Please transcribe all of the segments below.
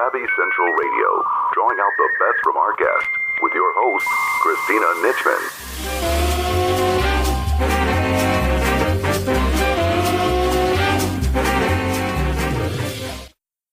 Savvy Central Radio, drawing out the best from our guests with your host, Christina Nitchman.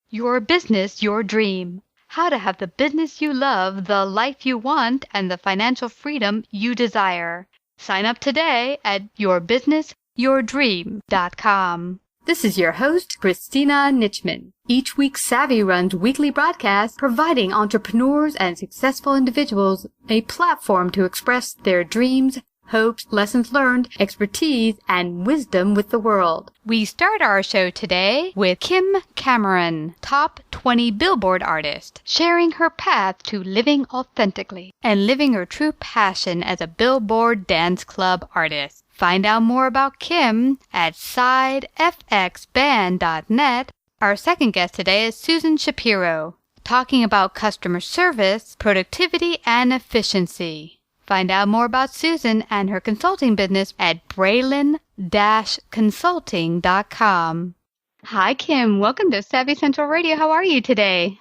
Your business, your dream. How to have the business you love, the life you want, and the financial freedom you desire. Sign up today at yourbusinessyourdream.com. This is your host, Christina Nitchman. Each week, Savvy runs weekly broadcasts providing entrepreneurs and successful individuals a platform to express their dreams, hopes, lessons learned, expertise, and wisdom with the world. We start our show today with Kim Cameron, top 20 Billboard artist, sharing her path to living authentically and living her true passion as a Billboard Dance Club artist. Find out more about Kim at sidefxband.net. Our second guest today is Susan Shapiro, talking about customer service, productivity, and efficiency. Find out more about Susan and her consulting business at Bralan-Consulting.com. Hi, Kim. Welcome to Savvy Central Radio. How are you today?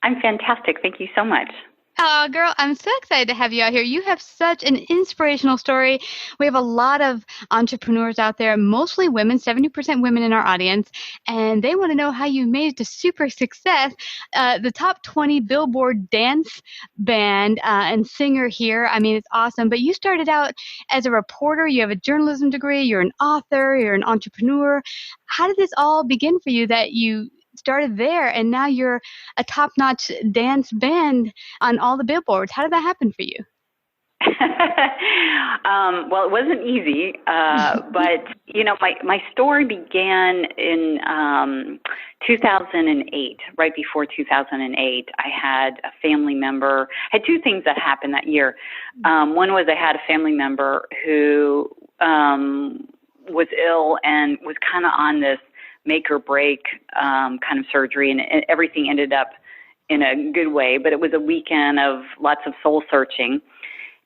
I'm fantastic. Thank you so much. Oh, girl, I'm so excited to have you out here. You have such an inspirational story. We have a lot of entrepreneurs out there, mostly women, 70% women in our audience, and they want to know how you made it to super success. The top 20 Billboard dance band and singer here. I mean, it's awesome. But you started out as a reporter. You have a journalism degree. You're an author. You're an entrepreneur. How did this all begin for you that you started there and now you're a top-notch dance band on all the billboards? How did that happen for you? Well, it wasn't easy, but, you know, my story began in 2008, right before 2008. I had a family member, I had two things that happened that year. One was I had a family member who was ill and was kind of on this make or break kind of surgery, and everything ended up in a good way, but it was a weekend of lots of soul searching.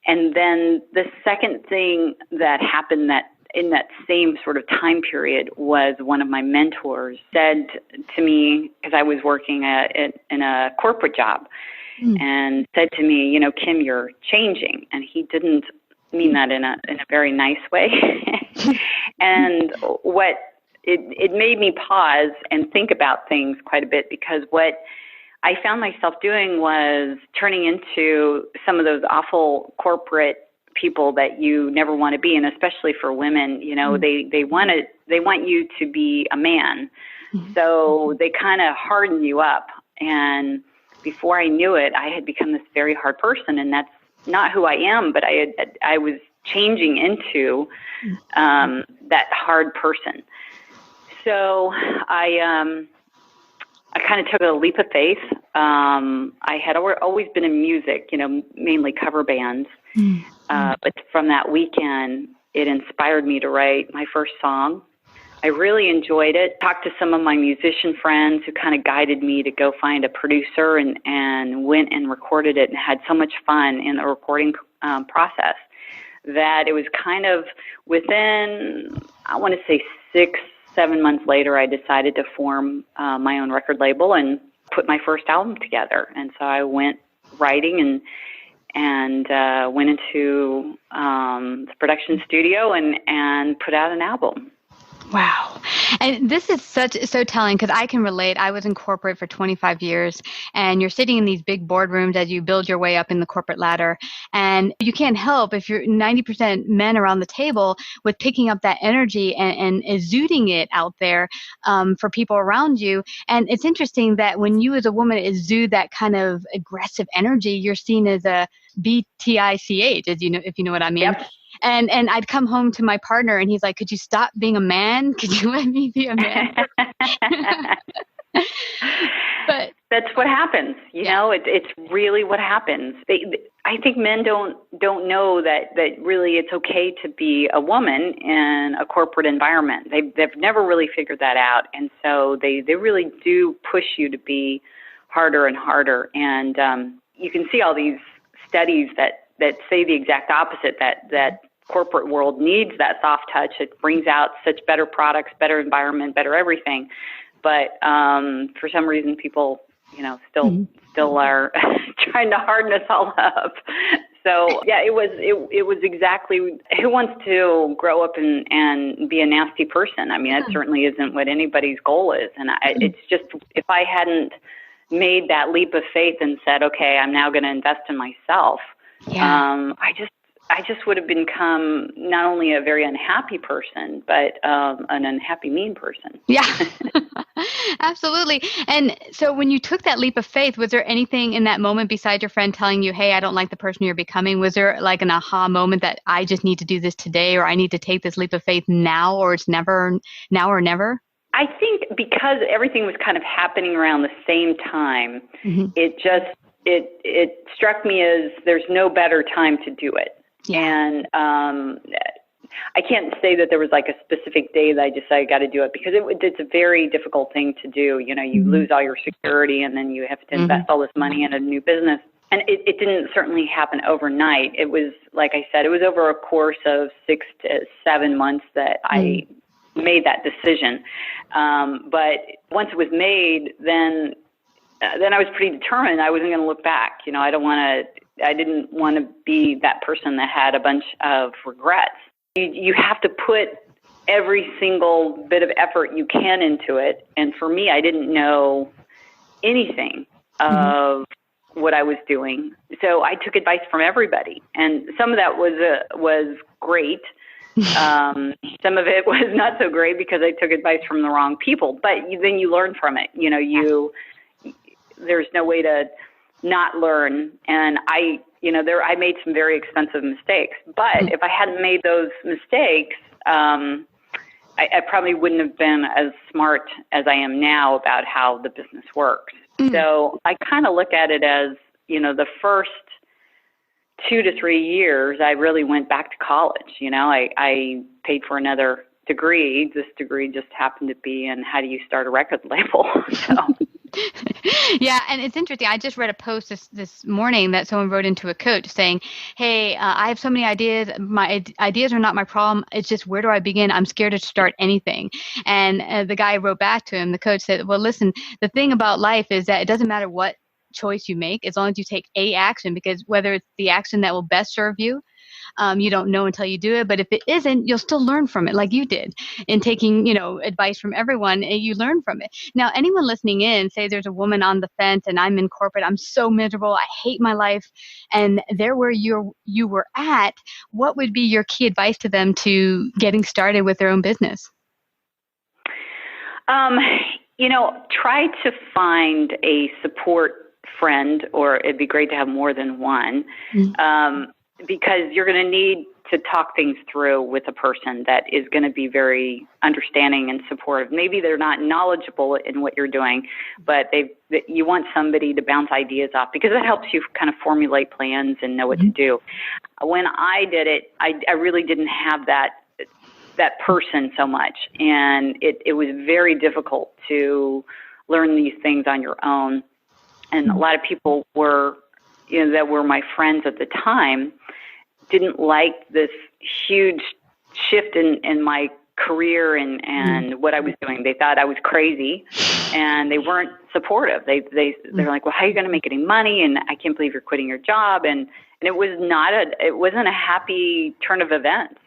And then the second thing that happened that in that same sort of time period was one of my mentors said to me, because I was working in a corporate job, and said to me, you know, Kim, you're changing. And he didn't mean that in a very nice way. And it made me pause and think about things quite a bit, because what I found myself doing was turning into some of those awful corporate people that you never want to be, and especially for women, you know, they want you to be a man. So they kind of harden you up. And before I knew it, I had become this very hard person, and that's not who I am, but I was changing into that hard person. So I kind of took a leap of faith. I had always been in music, you know, mainly cover bands. But from that weekend, it inspired me to write my first song. I really enjoyed it. Talked to some of my musician friends who kind of guided me to go find a producer, and went and recorded it, and had so much fun in the recording process that it was kind of within, I want to say 6-7 months later, I decided to form my own record label and put my first album together. And so I went writing and went into the production studio and put out an album. Wow. And this is so telling, because I can relate. I was in corporate for 25 years, and you're sitting in these big boardrooms as you build your way up in the corporate ladder. And you can't help, if you're 90% men around the table, with picking up that energy and exuding it out there for people around you. And it's interesting that when you as a woman exude that kind of aggressive energy, you're seen as a BTICH, as you know, if you know what I mean. Yep. And I'd come home to my partner, and he's like, could you stop being a man? Could you let me be a man? But that's what happens. You know, it's really what happens. I think men don't know that really it's okay to be a woman in a corporate environment. They've never really figured that out. And so they really do push you to be harder and harder. And you can see all these studies that say the exact opposite, that corporate world needs that soft touch. It brings out such better products, better environment, better everything. But for some reason, people still are trying to harden us all up. So yeah, it was exactly, who wants to grow up and be a nasty person? I mean, that certainly isn't what anybody's goal is. And it's just, if I hadn't made that leap of faith and said, okay, I'm now going to invest in myself, I just would have become not only a very unhappy person, but an unhappy, mean person. Yeah, absolutely. And so when you took that leap of faith, was there anything in that moment besides your friend telling you, hey, I don't like the person you're becoming? Was there like an aha moment that I just need to do this today, or I need to take this leap of faith now, or it's never now or never? I think because everything was kind of happening around the same time, it struck me as there's no better time to do it. Yeah. And I can't say that there was like a specific day that I decided I got to do it, because it's a very difficult thing to do. You know, you lose all your security, and then you have to invest all this money in a new business. And it didn't certainly happen overnight. It was, like I said, it was over a course of 6 to 7 months that I made that decision. But once it was made, then I was pretty determined I wasn't going to look back. You know, I didn't want to be that person that had a bunch of regrets. You have to put every single bit of effort you can into it. And for me, I didn't know anything of what I was doing. So I took advice from everybody. And some of that was great. Some of it was not so great because I took advice from the wrong people. But then you learn from it. You know, there's no way to not learn. And I made some very expensive mistakes, but if I hadn't made those mistakes, I probably wouldn't have been as smart as I am now about how the business works. So I kind of look at it as, you know, the first 2 to 3 years, I really went back to college. You know, I paid for another degree. This degree just happened to be in how do you start a record label. So. Yeah, and it's interesting. I just read a post this morning that someone wrote into a coach saying, hey, I have so many ideas. My ideas are not my problem. It's just, where do I begin? I'm scared to start anything. And the guy wrote back to him, the coach said, well, listen, the thing about life is that it doesn't matter what choice you make, as long as you take a action, because whether it's the action that will best serve you, you don't know until you do it. But if it isn't, you'll still learn from it, like you did in taking, you know, advice from everyone, and you learn from it. Now, anyone listening in, say there's a woman on the fence and I'm in corporate, I'm so miserable, I hate my life, and they're where you were at, what would be your key advice to them to getting started with their own business? You know, try to find a support friend, or it'd be great to have more than one. Because you're going to need to talk things through with a person that is going to be very understanding and supportive. Maybe they're not knowledgeable in what you're doing, but you want somebody to bounce ideas off, because it helps you kind of formulate plans and know what to do. When I did it, I really didn't have that person so much, and it was very difficult to learn these things on your own. And a lot of people that were my friends at the time didn't like this huge shift in my career and what I was doing. They thought I was crazy, and they weren't supportive. They're like, well, how are you going to make any money? And I can't believe you're quitting your job. And it wasn't a happy turn of events.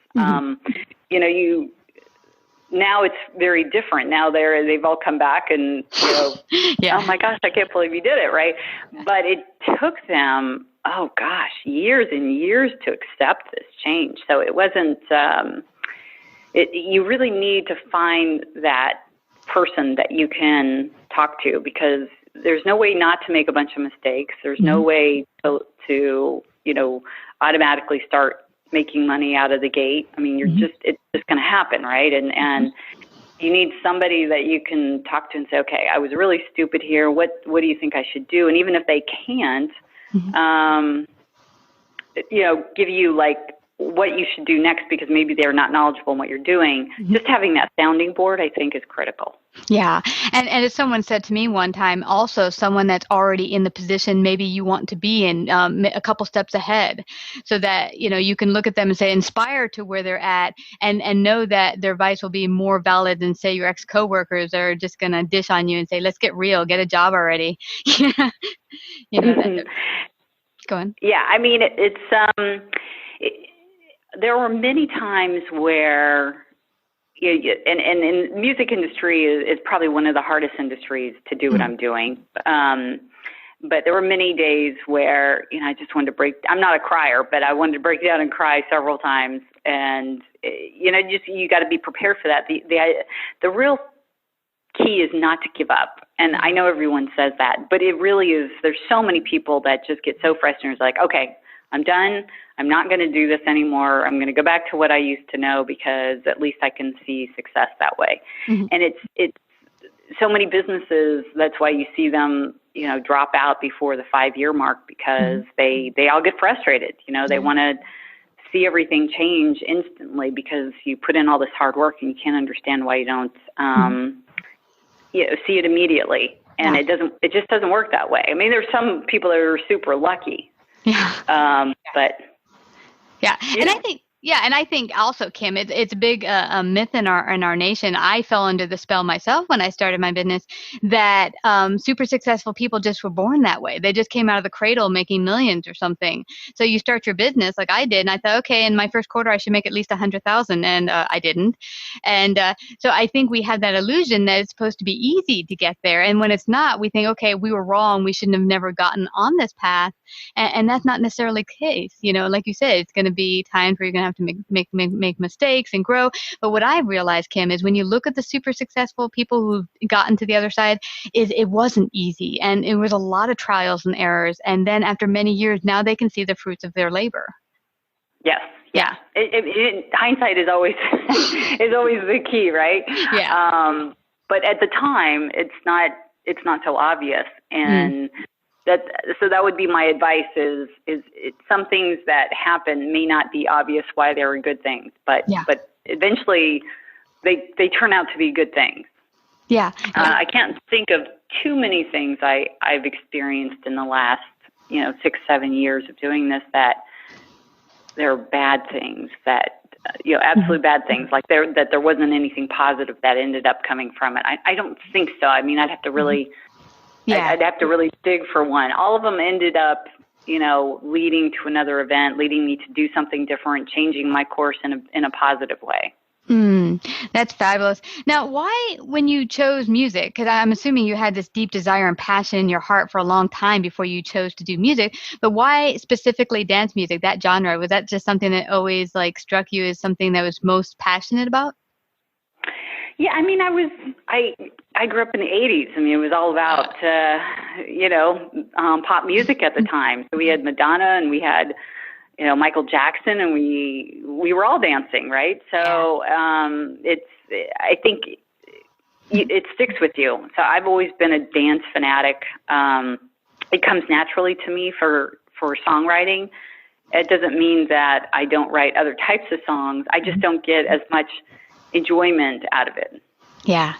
Now it's very different. Now they've all come back and, you know, oh my gosh, I can't believe you did it, right? But it took them, years and years to accept this change. So it wasn't, you really need to find that person that you can talk to, because there's no way not to make a bunch of mistakes. There's no way to you know, automatically start making money out of the gate. I mean, it's just going to happen, right? And you need somebody that you can talk to and say, okay, I was really stupid here. What do you think I should do? And even if they can't, you know, give you like what you should do next because maybe they're not knowledgeable in what you're doing. Just having that sounding board, I think, is critical. Yeah. And as someone said to me one time, also someone that's already in the position maybe you want to be in, a couple steps ahead, so that, you can look at them and say, inspire to where they're at, and know that their advice will be more valid than, say, your ex-coworkers are just going to dish on you and say, let's get real, get a job already. Go on. Yeah. I mean, there were many times where, and music industry is probably one of the hardest industries to do what I'm doing. But there were many days where, I just wanted to break. I'm not a crier, but I wanted to break down and cry several times. And, you got to be prepared for that. The real key is not to give up. And I know everyone says that, but it really is. There's so many people that just get so frustrated. It's like, okay, I'm done. I'm not going to do this anymore. I'm going to go back to what I used to know because at least I can see success that way. Mm-hmm. And it's so many businesses. That's why you see them, drop out before the 5-year mark because they all get frustrated. They want to see everything change instantly because you put in all this hard work and you can't understand why you don't see it immediately. And it just doesn't work that way. I mean, there's some people that are super lucky. Yeah. But yeah. And I think also, Kim, it's a big myth in our nation. I fell under the spell myself when I started my business that super successful people just were born that way. They just came out of the cradle making millions or something. So you start your business like I did, and I thought, okay, in my first quarter I should make at least 100,000, and I didn't. And so I think we have that illusion that it's supposed to be easy to get there, and when it's not, we think, okay, we were wrong. We shouldn't have never gotten on this path, and that's not necessarily the case. Like you said, it's going to be times where you're going to have to make mistakes and grow. But what I realized, Kim, is when you look at the super successful people who've gotten to the other side, is it wasn't easy, and it was a lot of trials and errors. And then after many years, now they can see the fruits of their labor. Yes. Yeah. Hindsight is always the key, right? Yeah. But at the time, it's not so obvious, and so that would be my advice is some things that happen may not be obvious why they were good things, but eventually they turn out to be good things. Yeah. I can't think of too many things I've experienced in the last 6-7 years of doing this that they're bad things, that absolute bad things, like that there wasn't anything positive that ended up coming from it. I don't think so. I mean, I'd have to really I'd have to really dig for one. All of them ended up, leading to another event, leading me to do something different, changing my course in a positive way. That's fabulous. Now, why, when you chose music, because I'm assuming you had this deep desire and passion in your heart for a long time before you chose to do music, but why specifically dance music, that genre? Was that just something that always struck you as something that was most passionate about? Yeah, I mean, I grew up in the 80s. I mean, it was all about, pop music at the time. So we had Madonna and we had, Michael Jackson, and we were all dancing, right? So I think it sticks with you. So I've always been a dance fanatic. It comes naturally to me for songwriting. It doesn't mean that I don't write other types of songs. I just don't get as much enjoyment out of it. Yeah.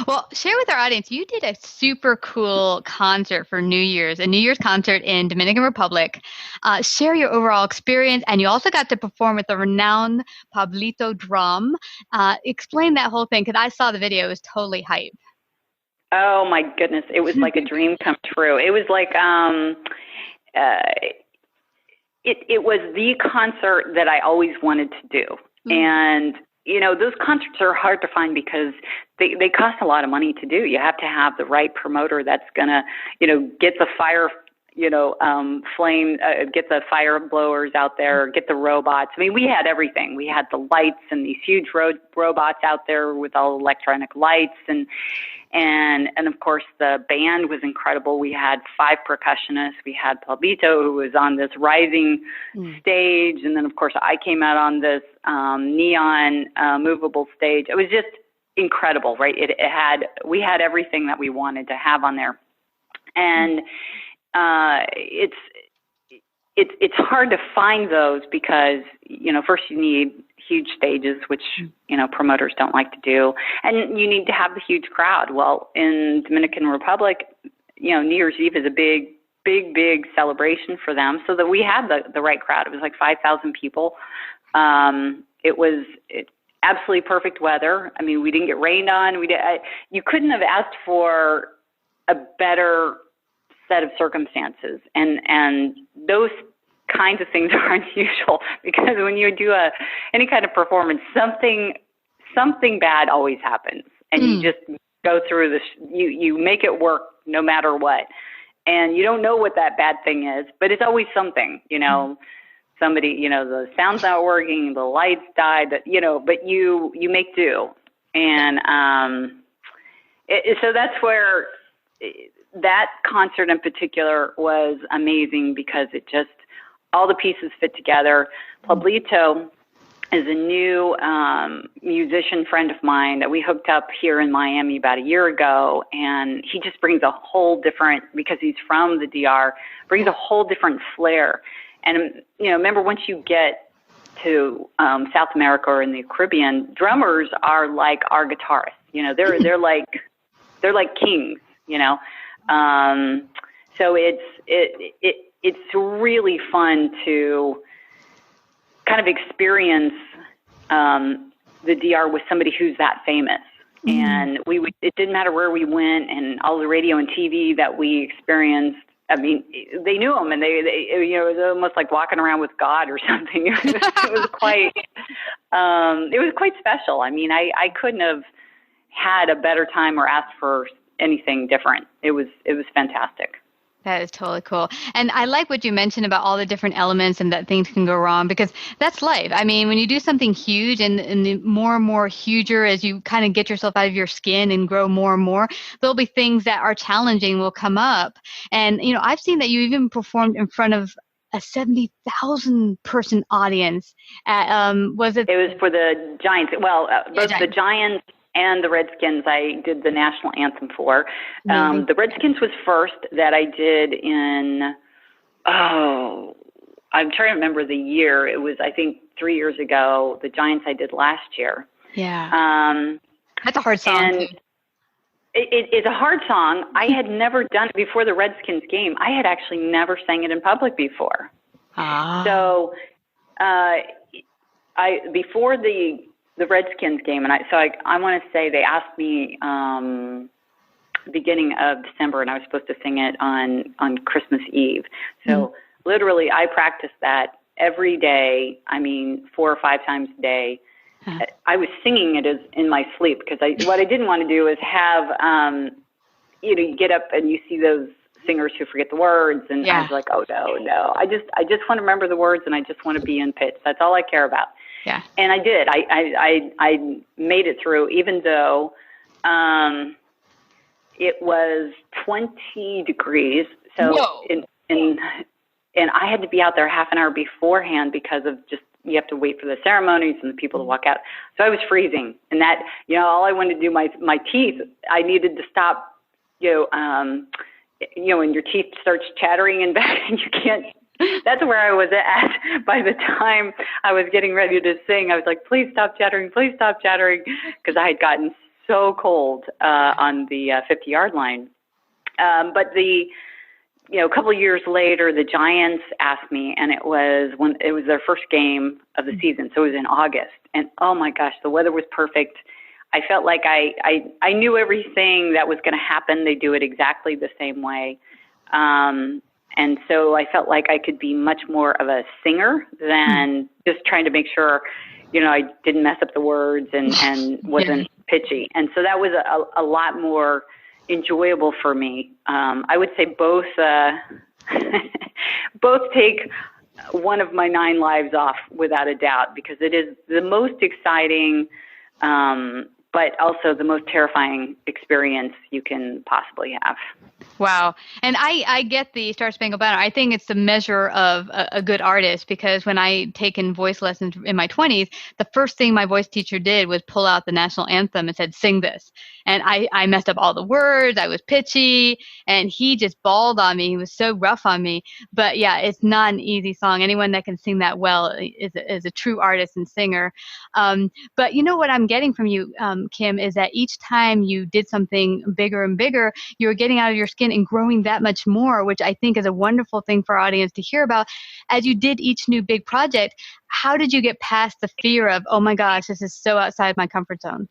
Well, share with our audience, you did a super cool concert for New Year's, a New Year's concert in Dominican Republic. Share your overall experience, and you also got to perform with the renowned Pablito drum. Explain that whole thing, because I saw the video. It was totally hype. Oh, my goodness. It was like a dream come true. It was like it was the concert that I always wanted to do. And those concerts are hard to find because they cost a lot of money to do. You have to have the right promoter that's gonna, get the fire, flame, get the fire blowers out there, get the robots. I mean, we had everything. We had the lights and these huge robots out there with all electronic lights, and of course the band was incredible. We had 5 percussionists. We had Pablito, who was on this rising stage, and then of course I came out on this neon movable stage. It was just incredible, right? We had everything that we wanted to have on there, and it's hard to find those because, first you need huge stages, which, promoters don't like to do. And you need to have the huge crowd. Well, in Dominican Republic, New Year's Eve is a big celebration for them. So that we had the right crowd. It was like 5,000 people. It was absolutely perfect weather. I mean, we didn't get rained on. You couldn't have asked for a better set of circumstances. And those kinds of things are unusual because when you do any kind of performance, something bad always happens, and you just go through this. You make it work no matter what, and you don't know what that bad thing is, but it's always something. Somebody, the sound's not working, the lights died, but you make do, and so that's where that concert in particular was amazing because it just. All the pieces fit together. Pablito is a new musician friend of mine that we hooked up here in Miami about a year ago, and he just brings a whole different, because he's from the DR, brings a whole different flair. And, remember once you get to South America or in the Caribbean, drummers are like our guitarists. They're like kings, So it's really fun to kind of experience the DR with somebody who's that famous. And it didn't matter where we went, and all the radio and TV that we experienced. I mean, they knew him, and they it was almost like walking around with God or something. It was quite special. I mean, I couldn't have had a better time or asked for anything different. It was fantastic. That is totally cool. And I like what you mentioned about all the different elements and that things can go wrong, because that's life. I mean, when you do something huge and the more and more huger as you kind of get yourself out of your skin and grow more and more, there'll be things that are challenging will come up. And, I've seen that you even performed in front of a 70,000 person audience. It was for the Giants. Well, both the Giants and the Redskins I did the national anthem for. The Redskins was first that I did in, I'm trying to remember the year. It was, I think, 3 years ago. The Giants I did last year. Yeah. That's a hard song. And it's a hard song. I had never done it before the Redskins game. I had actually never sang it in public before. So before the Redskins game, and I want to say they asked me beginning of December, and I was supposed to sing it on Christmas Eve. So literally, I practiced that every day. I mean, 4 or 5 times a day. I was singing it in my sleep because what I didn't want to do is have you get up and you see those singers who forget the words, and I was like, oh no, I just want to remember the words, and I just want to be in pitch. That's all I care about. Yeah. And I did. I made it through, even though it was 20 degrees. So and I had to be out there half an hour beforehand because of just, you have to wait for the ceremonies and the people to walk out. So I was freezing, and that, all I wanted to do, my teeth, I needed to stop, when your teeth starts chattering and back, and you can't. That's where I was at by the time I was getting ready to sing. I was like, please stop chattering, because I had gotten so cold on the 50-yard line. But a couple of years later, the Giants asked me, and it was their first game of the season, so it was in August. And oh my gosh, the weather was perfect. I felt like I knew everything that was going to happen. They do it exactly the same way. And so I felt like I could be much more of a singer than just trying to make sure, I didn't mess up the words and wasn't pitchy. And so that was a lot more enjoyable for me. I would say both take one of my 9 lives off without a doubt, because it is the most exciting but also the most terrifying experience you can possibly have. Wow. And I get the Star Spangled Banner. I think it's the measure of a good artist, because when I taken voice lessons in my 20s, the first thing my voice teacher did was pull out the national anthem and said, sing this. And I messed up all the words. I was pitchy, and he just bawled on me. He was so rough on me. But yeah, it's not an easy song. Anyone that can sing that well is a true artist and singer. But you know what I'm getting from you, Kim, is that each time you did something bigger and bigger, you were getting out of your skin and growing that much more, which I think is a wonderful thing for our audience to hear about. As you did each new big project, how did you get past the fear of, oh my gosh, this is so outside my comfort zone?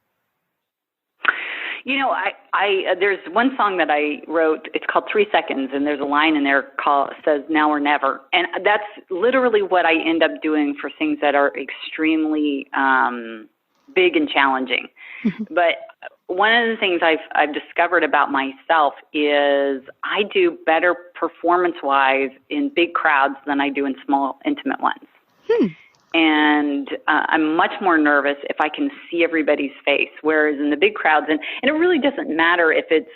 You know, there's one song that I wrote. It's called 3 Seconds, and there's a line in there says "Now or Never," and that's literally what I end up doing for things that are extremely big and challenging. But one of the things I've discovered about myself is I do better performance-wise in big crowds than I do in small, intimate ones. And I'm much more nervous if I can see everybody's face, whereas in the big crowds, and it really doesn't matter if it's,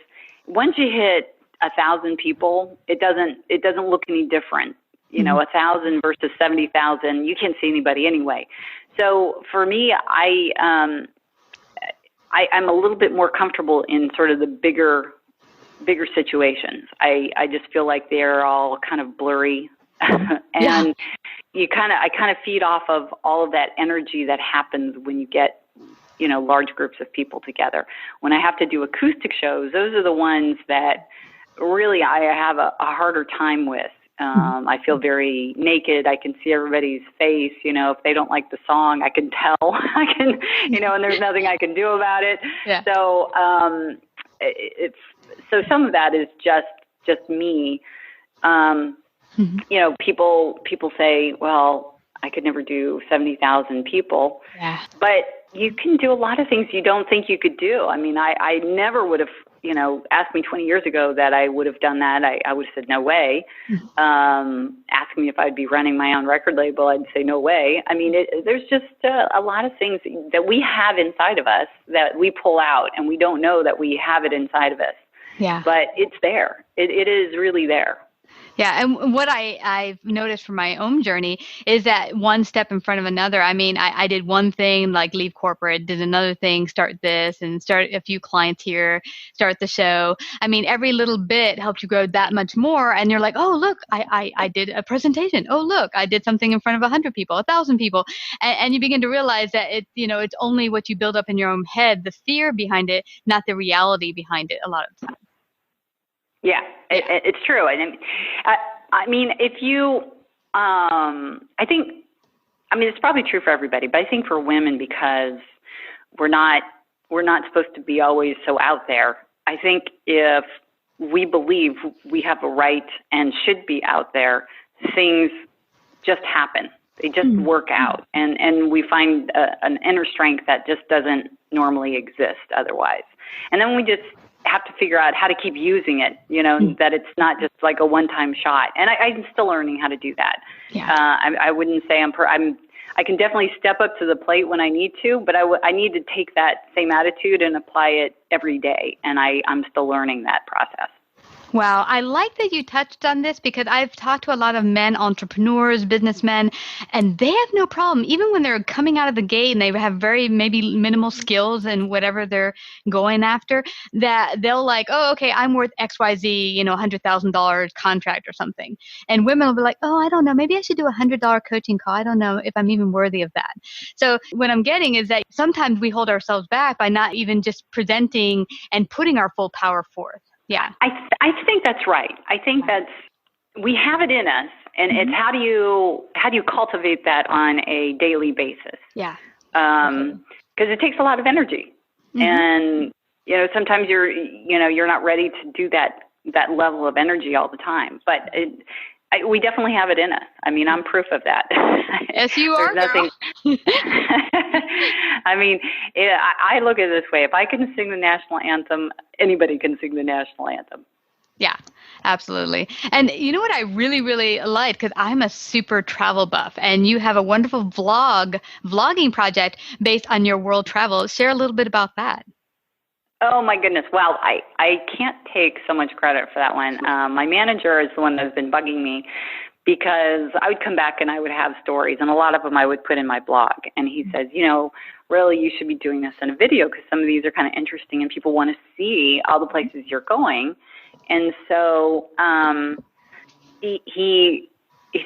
once you hit 1,000 people, it doesn't look any different. You know, 1,000 versus 70,000, you can't see anybody anyway. So for me, I'm a little bit more comfortable in sort of the bigger situations. I just feel like they're all kind of blurry, and I kind of feed off of all of that energy that happens when you get, you know, large groups of people together. When I have to do acoustic shows, those are the ones that really I have a harder time with. I feel very naked. I can see everybody's face. You know, if they don't like the song, I can tell. I can, you know, and there's nothing I can do about it. Yeah. So, so some of that is just me. You know, people say, well, I could never do 70,000 people. Yeah. But you can do a lot of things you don't think you could do. I mean, I never would have, you know, asked me 20 years ago that I would have done that. I would have said, no way. Ask me if I'd be running my own record label, I'd say, no way. I mean, there's just a lot of things that we have inside of us that we pull out, and we don't know that we have it inside of us. Yeah. But it's there. It is really there. Yeah, and what I've noticed from my own journey is that one step in front of another. I mean, I did one thing, like leave corporate, did another thing, start this, and start a few clients here, start the show. I mean, every little bit helped you grow that much more, and you're like, oh, look, I did a presentation. Oh, look, I did something in front of 100 people, 1,000 people, and you begin to realize that it's only what you build up in your own head, the fear behind it, not the reality behind it a lot of the time. Yeah, it's true. And I mean, if you, I think, I mean, it's probably true for everybody, but I think for women, because we're not supposed to be always so out there. I think if we believe we have a right and should be out there, things just happen. They just work out, and we find an inner strength that just doesn't normally exist otherwise. And then we just have to figure out how to keep using it, you know, that it's not just like a one-time shot. And I'm still learning how to do that. Yeah. I wouldn't say I can definitely step up to the plate when I need to, but I need to take that same attitude and apply it every day. And I'm still learning that process. Wow. I like that you touched on this, because I've talked to a lot of men, entrepreneurs, businessmen, and they have no problem, even when they're coming out of the gate and they have very maybe minimal skills in whatever they're going after, that they'll like, oh, okay, I'm worth XYZ, you know, $100,000 contract or something. And women will be like, oh, I don't know, maybe I should do a $100 coaching call. I don't know if I'm even worthy of that. So what I'm getting is that sometimes we hold ourselves back by not even just presenting and putting our full power forth. Yeah. I think that's right. I think we have it in us, and it's how do you cultivate that on a daily basis? Yeah. Because it takes a lot of energy, and you know, sometimes you're not ready to do that level of energy all the time, but we definitely have it in us. I mean, I'm proof of that. Yes, you are. Girl. I mean, I look at it this way. If I can sing the national anthem, anybody can sing the national anthem. Yeah, Absolutely. And you know what I really, really like, because I'm a super travel buff, and you have a wonderful vlogging project based on your world travel. Share a little bit about that. Oh my goodness. Well, I can't take so much credit for that one. My manager is the one that's been bugging me because I would come back and I would have stories, and a lot of them I would put in my blog. And he says, really you should be doing this in a video because some of these are kind of interesting and people want to see all the places you're going. And so he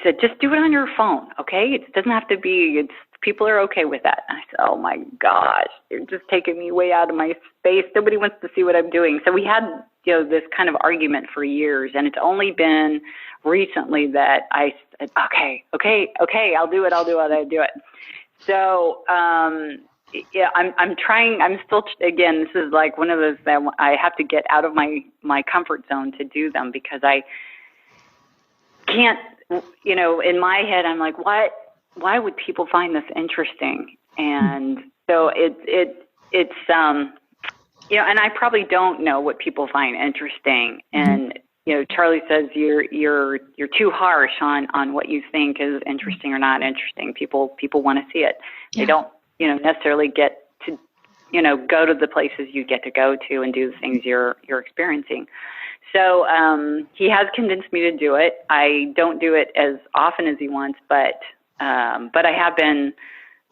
said, just do it on your phone, okay? It doesn't have to be, people are okay with that. And I said, oh my gosh, you're just taking me way out of my space. Nobody wants to see what I'm doing. So we had, this kind of argument for years, and it's only been recently that I said, okay, I'll do it. So, yeah, I'm trying, I'm still, again, this is like one of those that I have to get out of my comfort zone to do them because I can't, in my head, I'm like, why would people find this interesting? And so it's and I probably don't know what people find interesting. And, Charlie says you're too harsh on what you think is interesting or not interesting. People want to see it. Yeah. They don't, necessarily get to, go to the places you get to go to and do the things you're experiencing. So he has convinced me to do it. I don't do it as often as he wants, but I have been,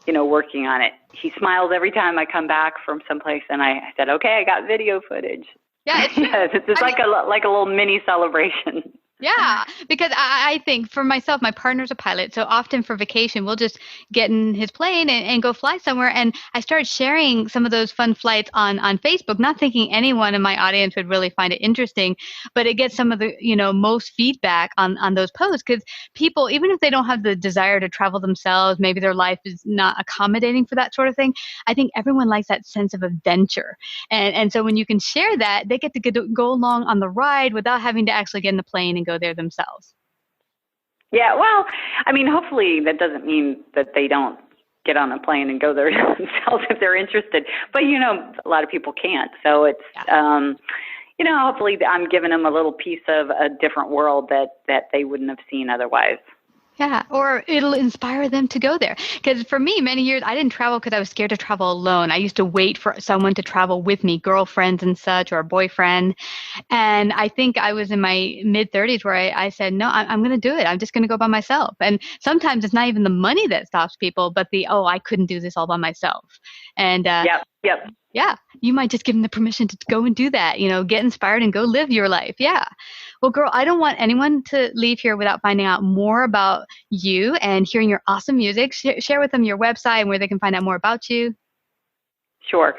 working on it. He smiles every time I come back from someplace, and I said, okay, I got video footage. Yeah, it's like a little mini celebration. Yeah, because I think for myself, my partner's a pilot. So often for vacation, we'll just get in his plane and go fly somewhere. And I started sharing some of those fun flights on Facebook, not thinking anyone in my audience would really find it interesting. But it gets some of the, most feedback on those posts because people, even if they don't have the desire to travel themselves, maybe their life is not accommodating for that sort of thing. I think everyone likes that sense of adventure. And so when you can share that, they get to go along on the ride without having to actually get in the plane and go there themselves. Yeah, well, I mean, hopefully that doesn't mean that they don't get on a plane and go there themselves if they're interested. But, a lot of people can't. So it's, hopefully I'm giving them a little piece of a different world that they wouldn't have seen otherwise. Yeah, or it'll inspire them to go there. Because for me, many years, I didn't travel because I was scared to travel alone. I used to wait for someone to travel with me, girlfriends and such, or a boyfriend. And I think I was in my mid-30s where I said, no, I'm going to do it. I'm just going to go by myself. And sometimes it's not even the money that stops people, but I couldn't do this all by myself. And Yep. Yeah, you might just give them the permission to go and do that, get inspired and go live your life. Yeah. Well, girl, I don't want anyone to leave here without finding out more about you and hearing your awesome music. Share with them your website and where they can find out more about you. Sure.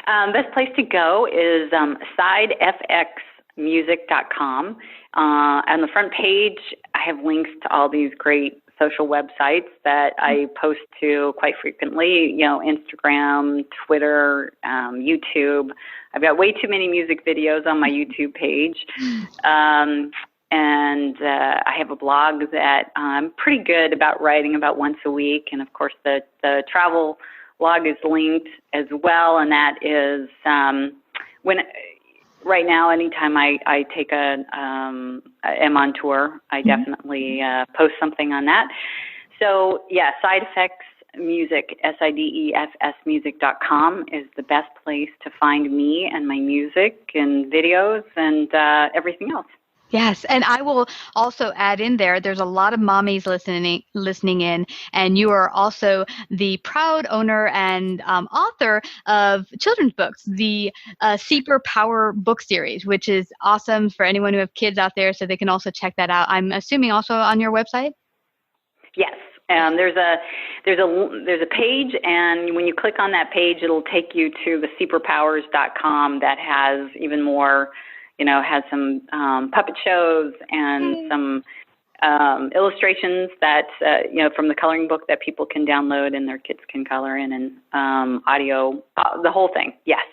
Best place to go is sidefxmusic.com. On the front page, I have links to all these great social websites that I post to quite frequently, Instagram, Twitter, YouTube. I've got way too many music videos on my YouTube page. And I have a blog that I'm pretty good about writing about once a week. And of course, the travel blog is linked as well. And that is right now, anytime I take am on tour, I definitely post something on that. So yeah, Side Effects Music, SIDEFS is the best place to find me and my music and videos and everything else. Yes, and I will also add in there's a lot of mommies listening in, and you are also the proud owner and author of children's books, the Super Power book series, which is awesome for anyone who have kids out there, so they can also check that out. I'm assuming also on your website? Yes. There's a page, and when you click on that page, it'll take you to the superpowers.com that has even more. Has some puppet shows and some illustrations that, from the coloring book that people can download and their kids can color in, and audio, the whole thing. Yes.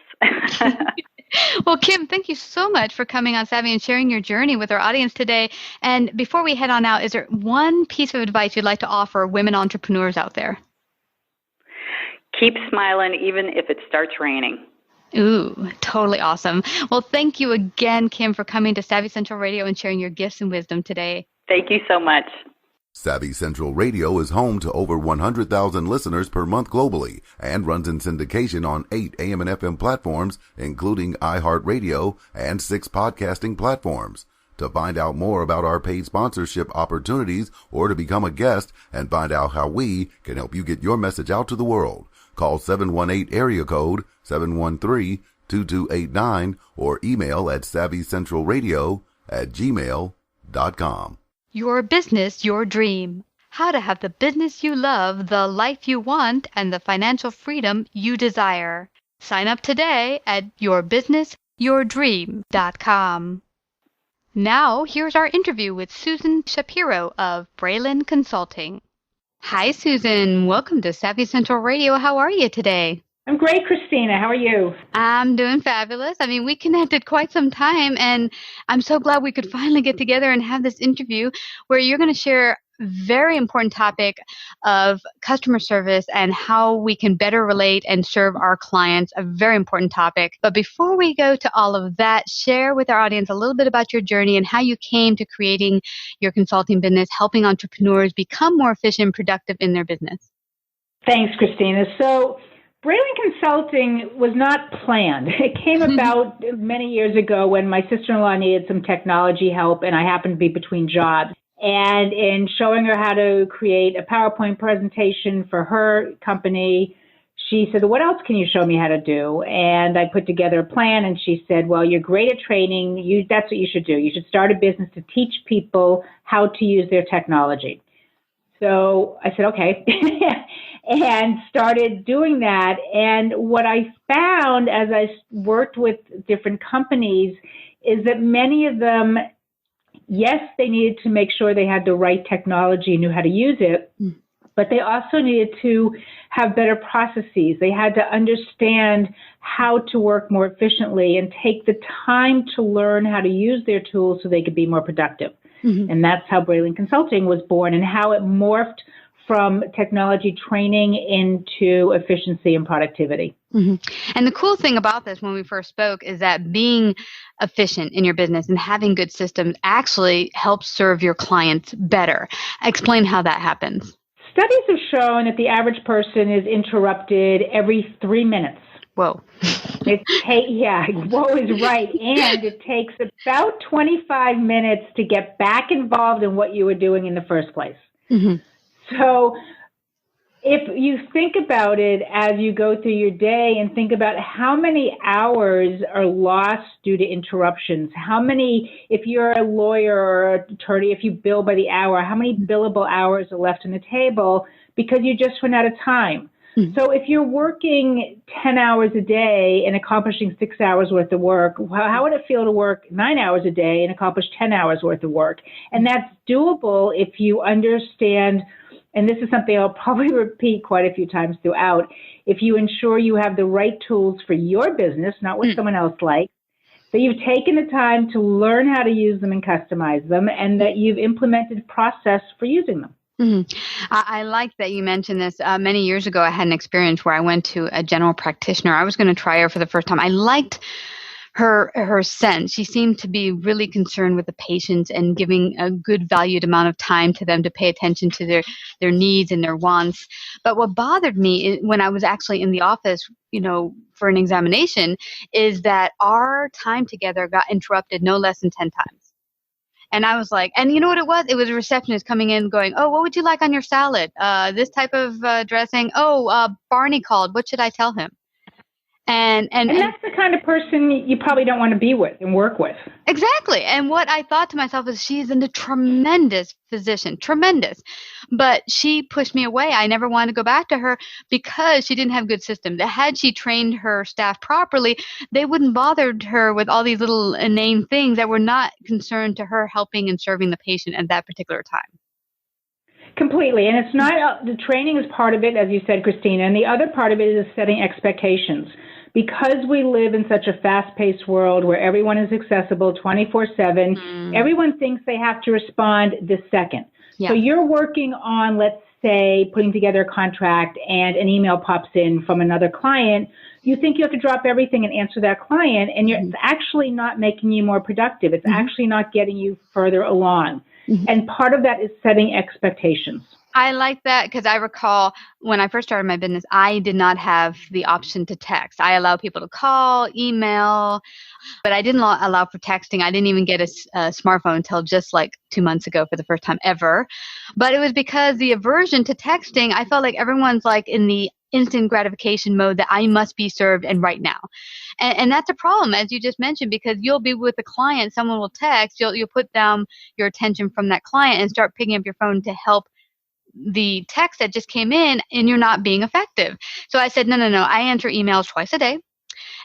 Well, Kim, thank you so much for coming on Savvy and sharing your journey with our audience today. And before we head on out, is there one piece of advice you'd like to offer women entrepreneurs out there? Keep smiling even if it starts raining. Ooh, totally awesome. Well, thank you again, Kim, for coming to Savvy Central Radio and sharing your gifts and wisdom today. Thank you so much. Savvy Central Radio is home to over 100,000 listeners per month globally and runs in syndication on 8 AM and FM platforms, including iHeartRadio and 6 podcasting platforms. To find out more about our paid sponsorship opportunities or to become a guest and find out how we can help you get your message out to the world, call 718 area code 713-2289 or email at savvycentralradio@gmail.com. Your business, your dream. How to have the business you love, the life you want, and the financial freedom you desire. Sign up today at yourbusinessyourdream.com. Now, here's our interview with Susan Shapiro of Bralan Consulting. Hi, Susan. Welcome to Savvy Central Radio. How are you today? I'm great, Christina. How are you? I'm doing fabulous. I mean, we connected quite some time, and I'm so glad we could finally get together and have this interview where you're going to share a very important topic of customer service and how we can better relate and serve our clients, a very important topic. But before we go to all of that, share with our audience a little bit about your journey and how you came to creating your consulting business, helping entrepreneurs become more efficient and productive in their business. Thanks, Christina. So, Bralan Consulting was not planned. It came about many years ago when my sister-in-law needed some technology help, and I happened to be between jobs. And in showing her how to create a PowerPoint presentation for her company, she said, what else can you show me how to do? And I put together a plan, and she said, well, you're great at training. That's what you should do. You should start a business to teach people how to use their technology. So I said, okay. And started doing that. And what I found as I worked with different companies is that many of them, yes, they needed to make sure they had the right technology and knew how to use it, but they also needed to have better processes. They had to understand how to work more efficiently and take the time to learn how to use their tools so they could be more productive. And that's how Bralan Consulting was born and how it morphed from technology training into efficiency and productivity. And the cool thing about this when we first spoke is that being efficient in your business and having good systems actually helps serve your clients better. Explain how that happens. Studies have shown that the average person is interrupted every 3 minutes. Whoa. Whoa is right. And it takes about 25 minutes to get back involved in what you were doing in the first place. So if you think about it as you go through your day and think about how many hours are lost due to interruptions, how many, if you're a lawyer or an attorney, if you bill by the hour, how many billable hours are left on the table because you just ran out of time. So if you're working 10 hours a day and accomplishing 6 hours worth of work, how would it feel to work 9 hours a day and accomplish 10 hours worth of work? And that's doable if you understand, and this is something I'll probably repeat quite a few times throughout, if you ensure you have the right tools for your business, not what someone else likes, that you've taken the time to learn how to use them and customize them, and that you've implemented process for using them. I like that you mentioned this. Many years ago, I had an experience where I went to a general practitioner. I was going to try her for the first time. I liked her sense. She seemed to be really concerned with the patients and giving a good valued amount of time to them to pay attention to their needs and their wants. But what bothered me when I was actually in the office, for an examination, is that our time together got interrupted no less than 10 times. And I was like, and you know what it was? It was a receptionist coming in going, oh, what would you like on your salad? This type of dressing. Oh, Barney called. What should I tell him? And that's the kind of person you probably don't want to be with and work with. Exactly. And what I thought to myself is she's a tremendous physician, tremendous. But she pushed me away. I never wanted to go back to her because she didn't have good systems. Had she trained her staff properly, they wouldn't bother her with all these little inane things that were not concerned to her helping and serving the patient at that particular time. Completely. And it's not, the training is part of it, as you said, Christina, and the other part of it is setting expectations. Because we live in such a fast-paced world where everyone is accessible 24/7, everyone thinks they have to respond this second. Yeah. So you're working on, let's say, putting together a contract and an email pops in from another client. you think you have to drop everything and answer that client, and it's actually not making you more productive. It's actually not getting you further along. And part of that is setting expectations. I like that because I recall when I first started my business, I did not have the option to text. I allow people to call, email, but I didn't allow for texting. I didn't even get a smartphone until just like 2 months ago for the first time ever. But it was because the aversion to texting, I felt like everyone's like in the instant gratification mode that I must be served and right now. And that's a problem, as you just mentioned, because you'll be with a client, someone will text, you'll put down your attention from that client and start picking up your phone to help the text that just came in, and you're not being effective. So I said, no. I answer emails twice a day.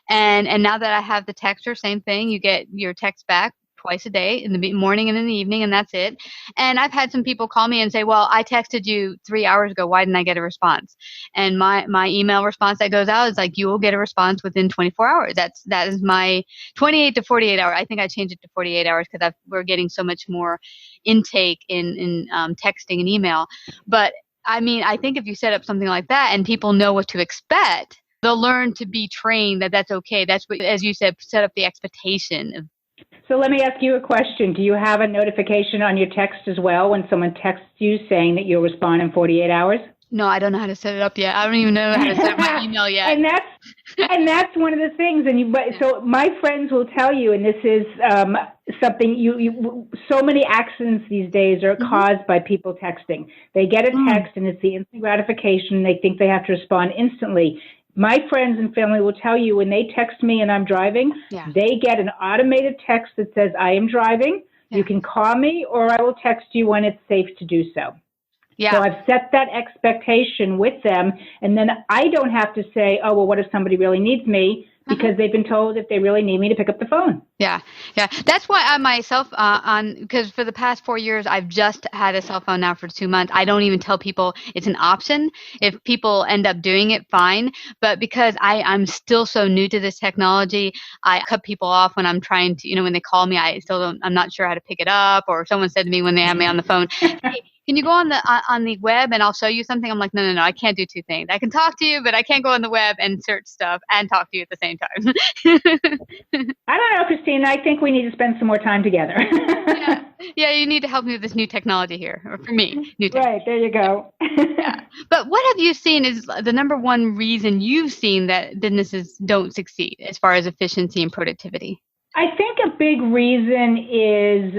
And now that I have the texter, same thing. You get your text back twice a day, in the morning and in the evening, and that's it. And I've had some people call me and say, well, I texted you 3 hours ago. Why didn't I get a response? And my email response that goes out is like, you will get a response within 24 hours. That is my 28 to 48 hours. I think I changed it to 48 hours because we're getting so much more intake in texting and email. But I mean, I think if you set up something like that and people know what to expect, they'll learn to be trained that that's okay. That's what, as you said, set up the expectation of. So let me ask you a question. Do you have a notification on your text as well when someone texts you saying that you'll respond in 48 hours? No, I don't know how to set it up yet. I don't even know how to set up my email yet. and that's one of the things. So my friends will tell you, and this is something so many accidents these days are caused by people texting. They get a text and it's the instant gratification. They think they have to respond instantly. My friends and family will tell you when they text me and I'm driving, they get an automated text that says, I am driving. You can call me or I will text you when it's safe to do so. Yeah. So I've set that expectation with them. And then I don't have to say, oh, well, what if somebody really needs me? Because they've been told if they really need me to pick up the phone. Yeah. That's why I myself, because for the past 4 years, I've just had a cell phone now for 2 months. I don't even tell people it's an option. If people end up doing it, fine. But because I'm still so new to this technology, I cut people off when I'm trying to, when they call me, I'm not sure how to pick it up. Or someone said to me when they have me on the phone, hey, can you go on the web and I'll show you something? I'm like, no, I can't do two things. I can talk to you, but I can't go on the web and search stuff and talk to you at the same time. I don't know, Christina. I think we need to spend some more time together. Yeah, you need to help me with this new technology here, or for me, new technology. Right, there you go. But what have you seen is the number one reason you've seen that businesses don't succeed as far as efficiency and productivity? I think a big reason is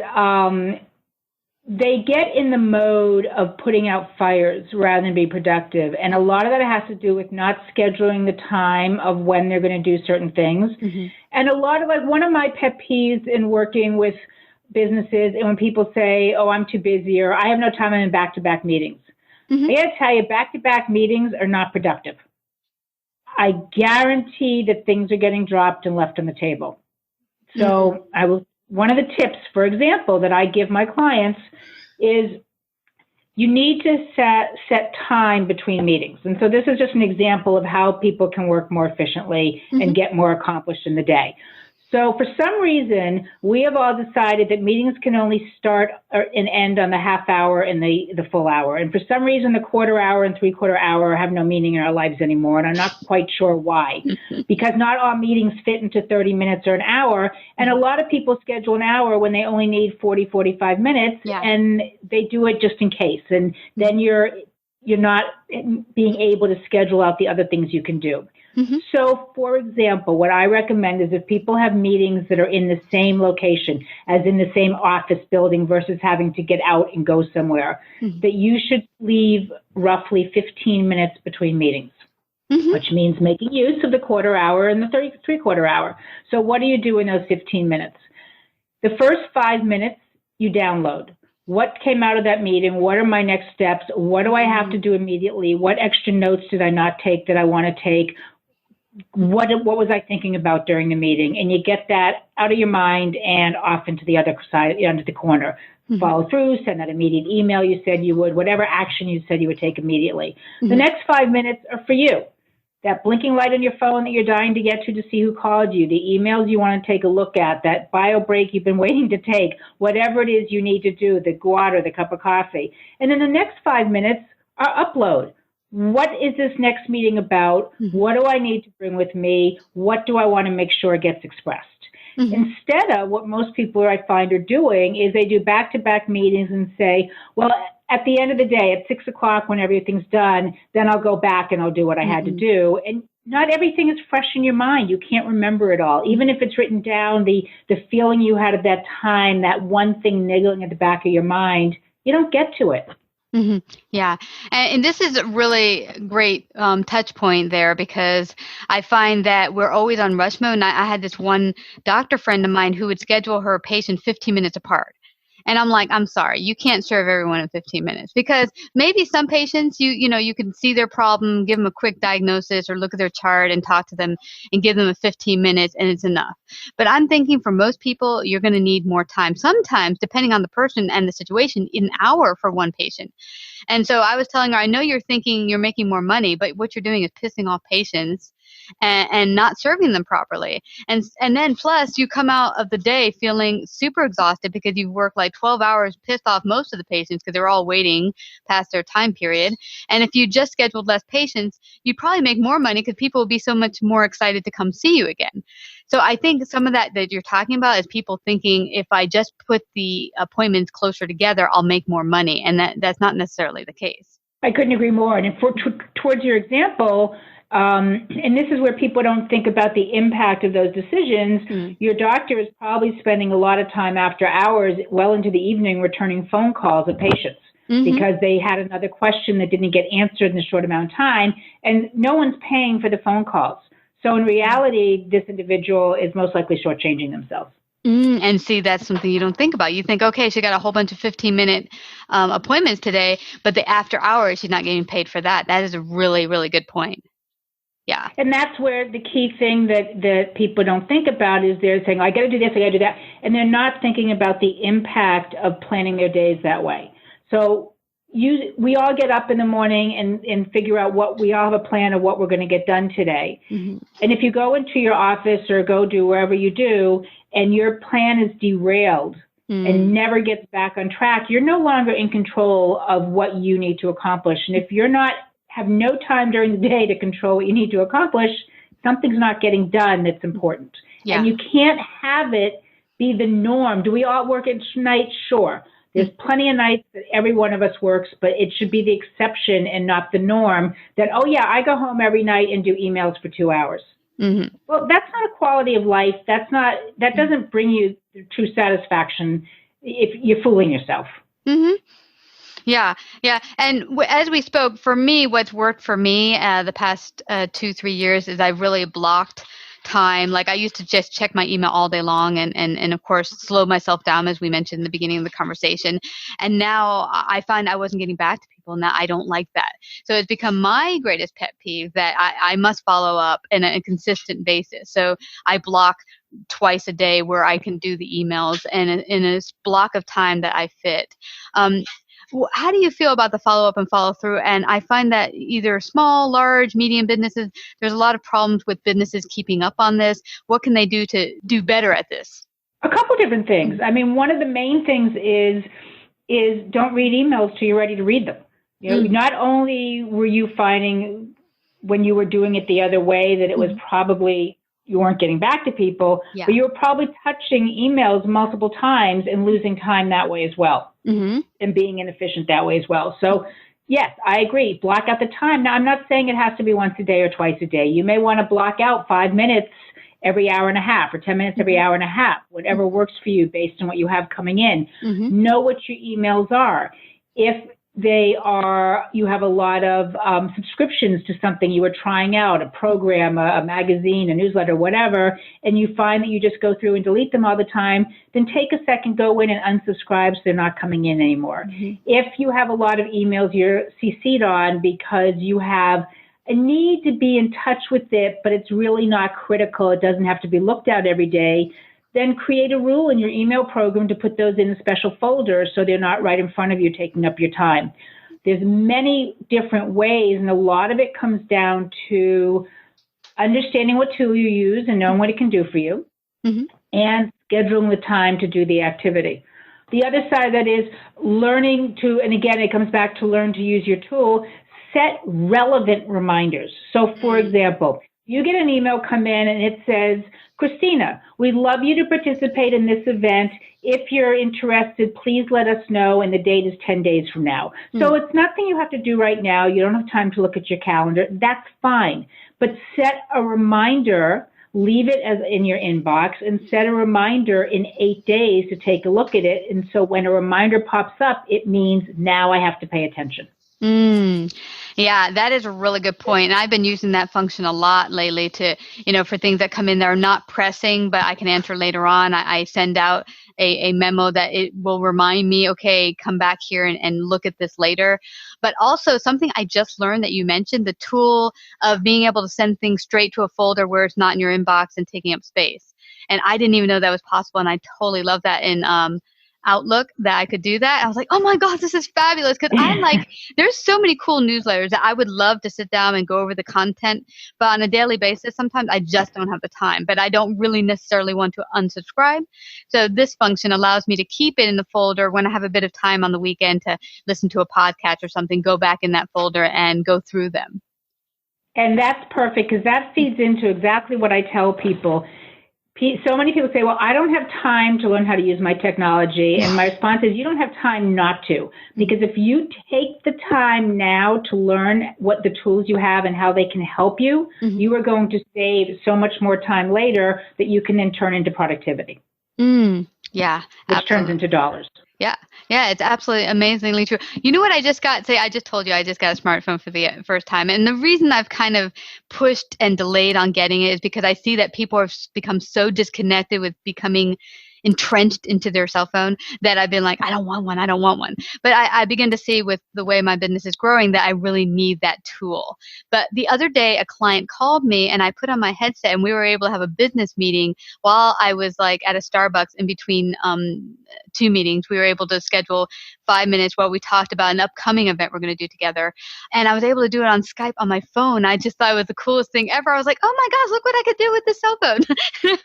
they get in the mode of putting out fires rather than be productive. And a lot of that has to do with not scheduling the time of when they're going to do certain things. And a lot of one of my pet peeves in working with businesses, and when people say, oh, I'm too busy, or I have no time, I'm in back-to-back meetings. I got to tell you, back-to-back meetings are not productive. I guarantee that things are getting dropped and left on the table. So one of the tips, for example, that I give my clients is you need to set time between meetings. And so this is just an example of how people can work more efficiently and get more accomplished in the day. So for some reason, we have all decided that meetings can only start and end on the half hour and the full hour. And for some reason, the quarter hour and three-quarter hour have no meaning in our lives anymore. And I'm not quite sure why, because not all meetings fit into 30 minutes or an hour. And a lot of people schedule an hour when they only need 40, 45 minutes, and they do it just in case. And then you're not being able to schedule out the other things you can do. So, for example, what I recommend is if people have meetings that are in the same location, as in the same office building versus having to get out and go somewhere, that you should leave roughly 15 minutes between meetings, which means making use of the quarter hour and the three-quarter hour. So what do you do in those 15 minutes? The first 5 minutes, you download. What came out of that meeting? What are my next steps? What do I have to do immediately? What extra notes did I not take that I want to take? What was I thinking about during the meeting? And you get that out of your mind and off into the other side, under the corner. Follow through, send that immediate email you said you would, whatever action you said you would take immediately. The next 5 minutes are for you. That blinking light on your phone that you're dying to get to see who called you, the emails you want to take a look at, that bio break you've been waiting to take, whatever it is you need to do, the water, the cup of coffee. And then the next 5 minutes are upload. what is this next meeting about? What do I need to bring with me? What do I want to make sure gets expressed? Instead of what most people I find are doing is they do back-to-back meetings and say, well, at the end of the day, at 6 o'clock when everything's done, then I'll go back and I'll do what I had to do. And not everything is fresh in your mind. You can't remember it all. Even if it's written down, the feeling you had at that time, that one thing niggling at the back of your mind, you don't get to it. Yeah. And this is a really great touch point there, because I find that we're always on rush mode. And I had this one doctor friend of mine who would schedule her patient 15 minutes apart. And I'm like, I'm sorry, you can't serve everyone in 15 minutes, because maybe some patients, you can see their problem, give them a quick diagnosis or look at their chart and talk to them and give them a 15 minutes and it's enough. But I'm thinking for most people, you're going to need more time. Sometimes, depending on the person and the situation, an hour for one patient. And so I was telling her, I know you're thinking you're making more money, but what you're doing is pissing off patients and not serving them properly. And then plus you come out of the day feeling super exhausted because you've worked like 12 hours, pissed off most of the patients because they're all waiting past their time period. And if you just scheduled less patients, you'd probably make more money because people would be so much more excited to come see you again. So I think some of that you're talking about is people thinking if I just put the appointments closer together, I'll make more money. And that's not necessarily the case. I couldn't agree more. And towards your example, and this is where people don't think about the impact of those decisions. Your doctor is probably spending a lot of time after hours, well into the evening, returning phone calls of patients because they had another question that didn't get answered in a short amount of time, and no one's paying for the phone calls. So in reality, this individual is most likely shortchanging themselves. And see, that's something you don't think about. You think, okay, she got a whole bunch of 15-minute appointments today, but the after hours, she's not getting paid for that. That is a really, really good point. Yeah. And that's where the key thing that people don't think about is they're saying, I got to do this, I got to do that. And they're not thinking about the impact of planning their days that way. So we all get up in the morning and figure out we all have a plan of what we're going to get done today. And if you go into your office or go do wherever you do and your plan is derailed and never gets back on track, you're no longer in control of what you need to accomplish. And if you're not have no time during the day to control what you need to accomplish, something's not getting done that's important. Yeah. And you can't have it be the norm. Do we all work at night? Sure. There's plenty of nights that every one of us works, but it should be the exception and not the norm that, oh yeah, I go home every night and do emails for 2 hours. Well, that's not a quality of life. That doesn't bring you true satisfaction if you're fooling yourself. Yeah. And as we spoke, for me, what's worked for me the past 2-3 years is I've really blocked time. Like I used to just check my email all day long and of course slow myself down, as we mentioned in the beginning of the conversation. And now I find I wasn't getting back to people. Now I don't like that. So it's become my greatest pet peeve that I must follow up in a consistent basis. So I block twice a day where I can do the emails and in a block of time that I fit. How do you feel about the follow-up and follow-through? And I find that either small, large, medium businesses, there's a lot of problems with businesses keeping up on this. What can they do to do better at this? A couple different things. I mean, one of the main things is don't read emails till you're ready to read them. You know, not only were you finding when you were doing it the other way that it was probably you weren't getting back to people, but you were probably touching emails multiple times and losing time that way as well, and being inefficient that way as well. So, yes, I agree. Block out the time. Now, I'm not saying it has to be once a day or twice a day. You may want to block out 5 minutes every hour and a half or 10 minutes every hour and a half, whatever works for you based on what you have coming in. Know what your emails are. If you have a lot of subscriptions to something you were trying out, a program, a magazine, a newsletter, whatever, and you find that you just go through and delete them all the time, then take a second, go in and unsubscribe so they're not coming in anymore. If you have a lot of emails you're CC'd on because you have a need to be in touch with it, but it's really not critical, it doesn't have to be looked at every day, then create a rule in your email program to put those in a special folder so they're not right in front of you taking up your time. There's many different ways, and a lot of it comes down to understanding what tool you use and knowing what it can do for you, and scheduling the time to do the activity. The other side of that is learning to, and again, it comes back to learn to use your tool, set relevant reminders. So, for example, you get an email come in and it says, Christina, we'd love you to participate in this event. If you're interested, please let us know, and the date is 10 days from now. So it's nothing you have to do right now. You don't have time to look at your calendar. That's fine. But set a reminder, leave it as in your inbox, and set a reminder in 8 days to take a look at it. And so when a reminder pops up, it means now I have to pay attention. Yeah, that is a really good point. And I've been using that function a lot lately to, for things that come in that are not pressing, but I can answer later on. I send out a memo that it will remind me, okay, come back here and look at this later. But also something I just learned that you mentioned, the tool of being able to send things straight to a folder where it's not in your inbox and taking up space. And I didn't even know that was possible. And I totally love that in Outlook that I could do that. I was like, oh my gosh, this is fabulous. Because I'm like, there's so many cool newsletters that I would love to sit down and go over the content. But on a daily basis, sometimes I just don't have the time. But I don't really necessarily want to unsubscribe. So this function allows me to keep it in the folder when I have a bit of time on the weekend to listen to a podcast or something, go back in that folder and go through them. And that's perfect because that feeds into exactly what I tell people. So many people say, well, I don't have time to learn how to use my technology. And my response is, you don't have time not to. Because if you take the time now to learn what the tools you have and how they can help you, you are going to save so much more time later that you can then turn into productivity. Yeah. Which turns into dollars. Yeah. Yeah, it's absolutely amazingly true. You know what I just got? I just told you I just got a smartphone for the first time. And the reason I've kind of pushed and delayed on getting it is because I see that people have become so disconnected with becoming entrenched into their cell phone that I've been like, I don't want one. But I begin to see with the way my business is growing that I really need that tool. But the other day, a client called me and I put on my headset and we were able to have a business meeting while I was like at a Starbucks in between two meetings. We were able to schedule 5 minutes while we talked about an upcoming event we're going to do together. And I was able to do it on Skype on my phone. I just thought it was the coolest thing ever. I was like, oh my gosh, look what I could do with this cell phone.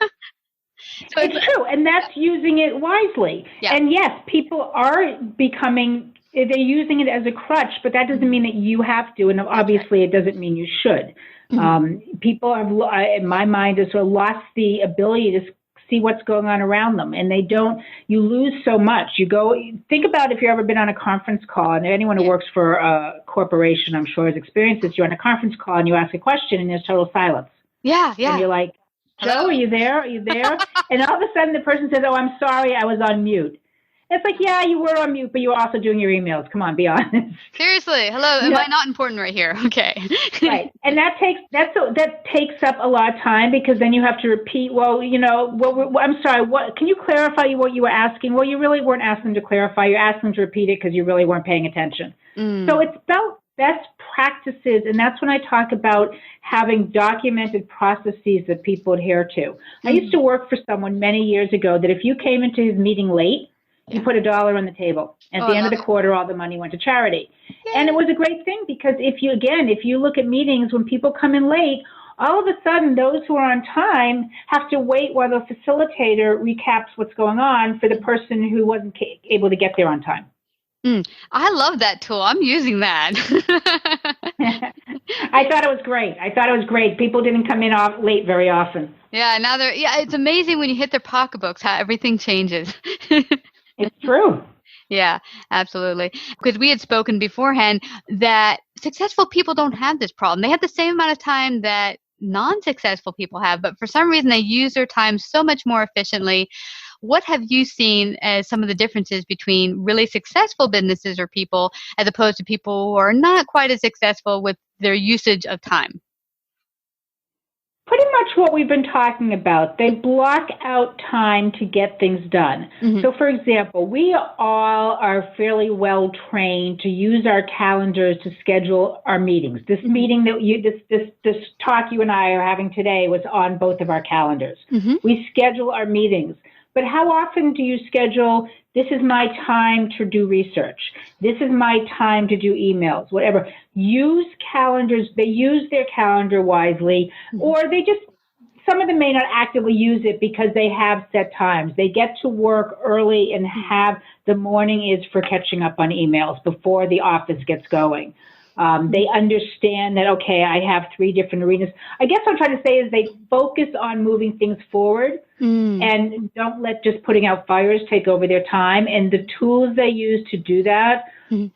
So it's true, and that's using it wisely. Yeah. And yes, people are they're using it as a crutch, but that doesn't mean that you have to, and obviously it doesn't mean you should. People have, in my mind, have sort of lost the ability to see what's going on around them, and you lose so much. Think about if you've ever been on a conference call, and anyone who works for a corporation, I'm sure, has experienced this. You're on a conference call, and you ask a question, and there's total silence. Yeah. And you're like, Joe, are you there? And all of a sudden the person says, oh, I'm sorry, I was on mute. It's like, yeah, you were on mute, but you were also doing your emails. Come on, be honest. Seriously. Hello. Am I not important right here? Okay. Right. And that takes up a lot of time because then you have to repeat, well, I'm sorry, can you clarify what you were asking? Well, you really weren't asking to clarify. You're asking to repeat it because you really weren't paying attention. So it's about best practices, and that's when I talk about having documented processes that people adhere to. I used to work for someone many years ago that if you came into his meeting late, you put $1 on the table. And at the end of the quarter, all the money went to charity. Yay. And it was a great thing because if you look at meetings, when people come in late, all of a sudden, those who are on time have to wait while the facilitator recaps what's going on for the person who wasn't able to get there on time. I love that tool. I'm using that. I thought it was great. People didn't come in late very often. Yeah, it's amazing when you hit their pocketbooks how everything changes. It's true. Yeah, absolutely. Because we had spoken beforehand that successful people don't have this problem. They have the same amount of time that non-successful people have, but for some reason they use their time so much more efficiently. What have you seen as some of the differences between really successful businesses or people as opposed to people who are not quite as successful with their usage of time? Pretty much what we've been talking about. They block out time to get things done. So, for example, we all are fairly well trained to use our calendars to schedule our meetings. This meeting this talk you and I are having today was on both of our calendars. We schedule our meetings. But how often do you schedule, this is my time to do research, this is my time to do emails, whatever? Use calendars. They use their calendar wisely, or some of them may not actively use it because they have set times. They get to work early and have the morning is for catching up on emails before the office gets going. They understand that, okay, I have 3 different arenas. I guess what I'm trying to say is they focus on moving things forward and don't let just putting out fires take over their time. And the tools they use to do that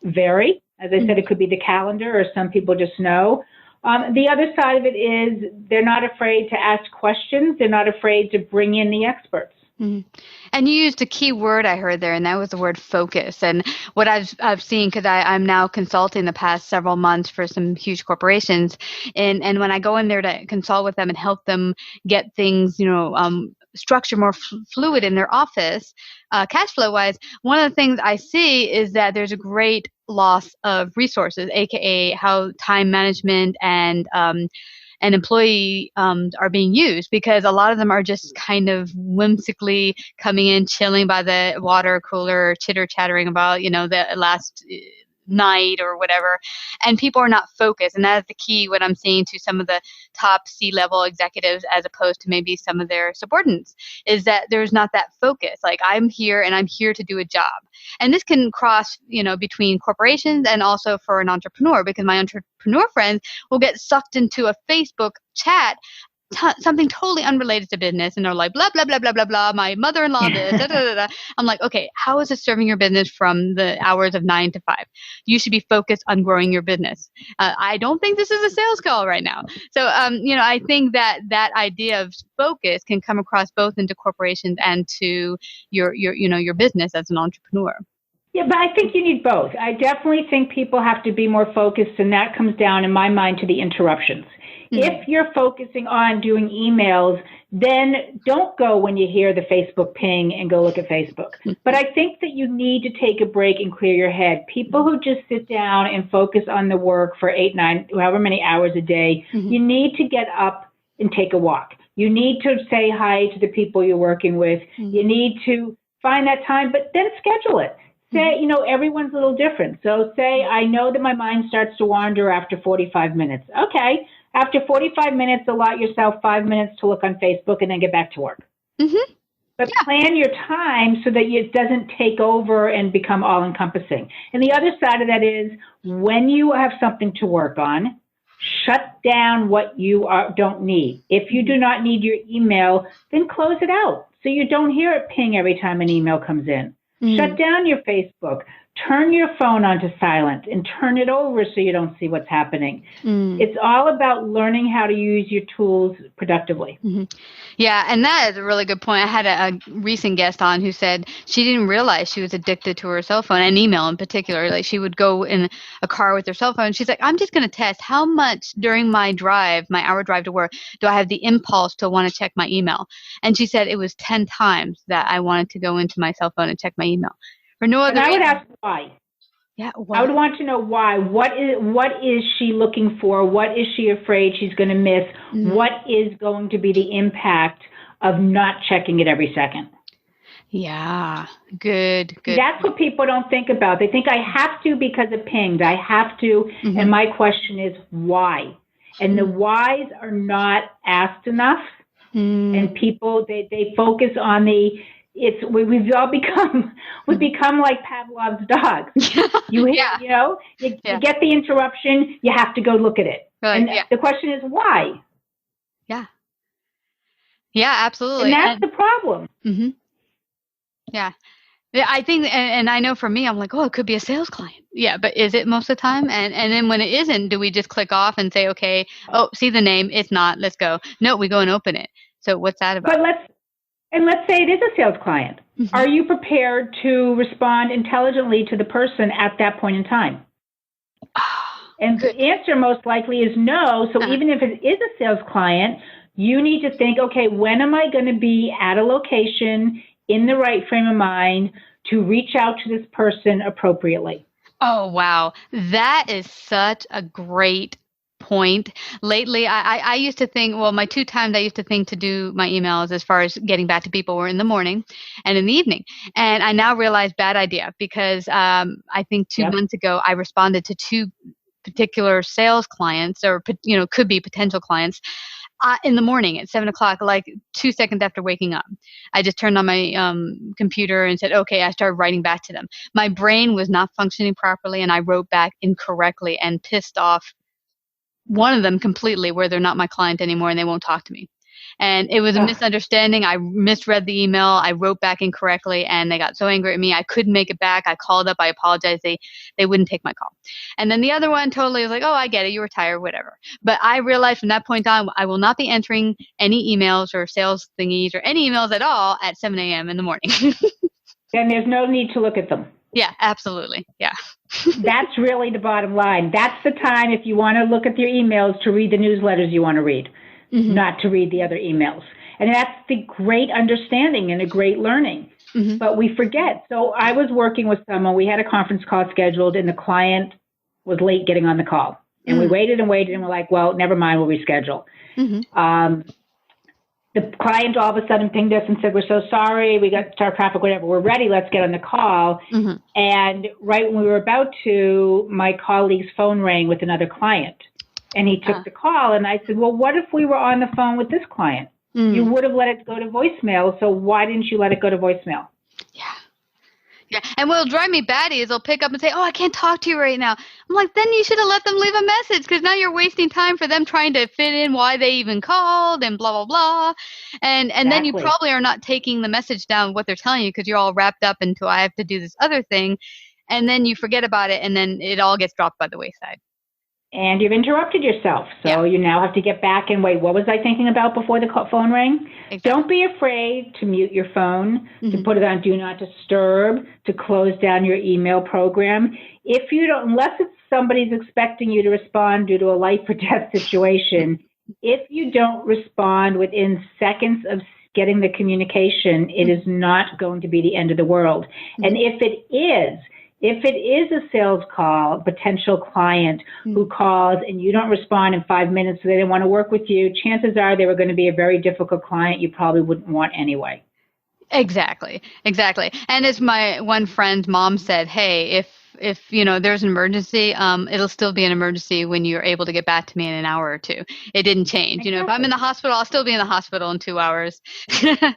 vary. As I said, it could be the calendar, or some people just know. The other side of it is they're not afraid to ask questions. They're not afraid to bring in the experts. And you used a key word I heard there, and that was the word focus. And what I've seen, because I'm now consulting the past several months for some huge corporations, and when I go in there to consult with them and help them get things, structure more fluid in their office, cash flow wise, one of the things I see is that there's a great loss of resources, aka how time management and employee are being used, because a lot of them are just kind of whimsically coming in, chilling by the water cooler, chitter-chattering about, the last night or whatever, and people are not focused. And that is the key, what I'm seeing to some of the top C-level executives as opposed to maybe some of their subordinates, is that there's not that focus. Like, I'm here and I'm here to do a job. And this can cross, between corporations and also for an entrepreneur, because my entrepreneur friends will get sucked into a Facebook chat, something totally unrelated to business, and they're like, blah, blah, blah, blah, blah, blah, my mother-in-law did, da, da, da, da. I'm like, okay, how is it serving your business from the hours of 9 to 5? You should be focused on growing your business. I don't think this is a sales call right now. So, I think that idea of focus can come across both into corporations and to your business as an entrepreneur. Yeah, but I think you need both. I definitely think people have to be more focused, and that comes down, in my mind, to the interruptions. If you're focusing on doing emails, then don't go when you hear the Facebook ping and go look at Facebook. But I think that you need to take a break and clear your head. People who just sit down and focus on the work for 8, 9, however many hours a day, you need to get up and take a walk. You need to say hi to the people you're working with. You need to find that time, but then schedule it. Say, everyone's a little different. So say, I know that my mind starts to wander after 45 minutes. Okay. After 45 minutes, allot yourself 5 minutes to look on Facebook and then get back to work. But plan your time so that it doesn't take over and become all-encompassing. And the other side of that is, when you have something to work on, shut down what you don't need. If you do not need your email, then close it out so you don't hear it ping every time an email comes in. Shut down your Facebook. Turn your phone onto silent and turn it over so you don't see what's happening. It's all about learning how to use your tools productively. Yeah, and that is a really good point. I had a recent guest on who said she didn't realize she was addicted to her cell phone and email in particular. Like, she would go in a car with her cell phone. She's like, I'm just going to test how much during my hour drive to work, do I have the impulse to want to check my email? And she said it was 10 times that I wanted to go into my cell phone and check my email. For no other reason. I would ask why. Yeah, I would want to know why. What is she looking for? What is she afraid she's going to miss? What is going to be the impact of not checking it every second? Yeah, good. That's what people don't think about. They think, I have to because it pinged. I have to. And my question is, why? And the whys are not asked enough. And people, they focus on we've all become like Pavlov's dogs. You get the interruption, you have to go look at it. And the question is, why? Yeah, absolutely. And that's the problem. Yeah. I think, and I know for me, I'm like, it could be a sales client. Yeah, but is it most of the time? And then when it isn't, do we just click off and say, okay, see the name, it's not, let's go. No, we go and open it. So what's that about? Let's say it is a sales client. Are you prepared to respond intelligently to the person at that point in time? And the answer most likely is no. So even if it is a sales client, you need to think, okay, when am I going to be at a location in the right frame of mind to reach out to this person appropriately? Oh, wow. That is such a great point. Lately, I used to think, my 2 times I used to think to do my emails as far as getting back to people were in the morning and in the evening. And I now realize bad idea, because I think 2 months ago, I responded to 2 particular sales clients, or, could be potential clients. In the morning at 7:00, like 2 seconds after waking up. I just turned on my computer and said, okay, I started writing back to them. My brain was not functioning properly, and I wrote back incorrectly and pissed off one of them completely, where they're not my client anymore and they won't talk to me. And it was a misunderstanding. I misread the email. I wrote back incorrectly, and they got so angry at me. I couldn't make it back. I called up. I apologized. They wouldn't take my call. And then the other one totally was like, oh, I get it. You were tired, whatever. But I realized from that point on, I will not be entering any emails or sales thingies or any emails at all at 7 a.m. in the morning. And there's no need to look at them. Yeah, absolutely. Yeah. That's really the bottom line. That's the time, if you want to look at your emails, to read the newsletters you want to read. Mm-hmm. Not to read the other emails. And that's the great understanding and a great learning. Mm-hmm. But we forget. So I was working with someone. We had a conference call scheduled, and the client was late getting on the call. And we waited and waited, and we're like, well, never mind, we'll reschedule. Mm-hmm. The client all of a sudden pinged us and said, we're so sorry, we got star traffic, whatever, we're ready, let's get on the call. Mm-hmm. And right when we were about to, my colleague's phone rang with another client. And he took the call, and I said, well, what if we were on the phone with this client? You would have let it go to voicemail, so why didn't you let it go to voicemail? Yeah. Yeah. And what'll drive me batty is they'll pick up and say, oh, I can't talk to you right now. I'm like, then you should have let them leave a message, because now you're wasting time for them trying to fit in why they even called and blah, blah, blah. And exactly. Then you probably are not taking the message down, what they're telling you, because you're all wrapped up into, I have to do this other thing. And then you forget about it, and then it all gets dropped by the wayside. And you've interrupted yourself. So you now have to get back and wait, what was I thinking about before the phone rang? Exactly. Don't be afraid to mute your phone, to put it on Do Not Disturb, to close down your email program. If you don't, unless it's somebody's expecting you to respond due to a life or death situation, if you don't respond within seconds of getting the communication, it is not going to be the end of the world. And if it is a sales call, potential client who calls and you don't respond in 5 minutes, so they didn't want to work with you, chances are they were going to be a very difficult client you probably wouldn't want anyway. Exactly. And as my one friend's mom said, hey, if there's an emergency, it'll still be an emergency when you're able to get back to me in an hour or two. It didn't change. Exactly. If I'm in the hospital, I'll still be in the hospital in 2 hours. I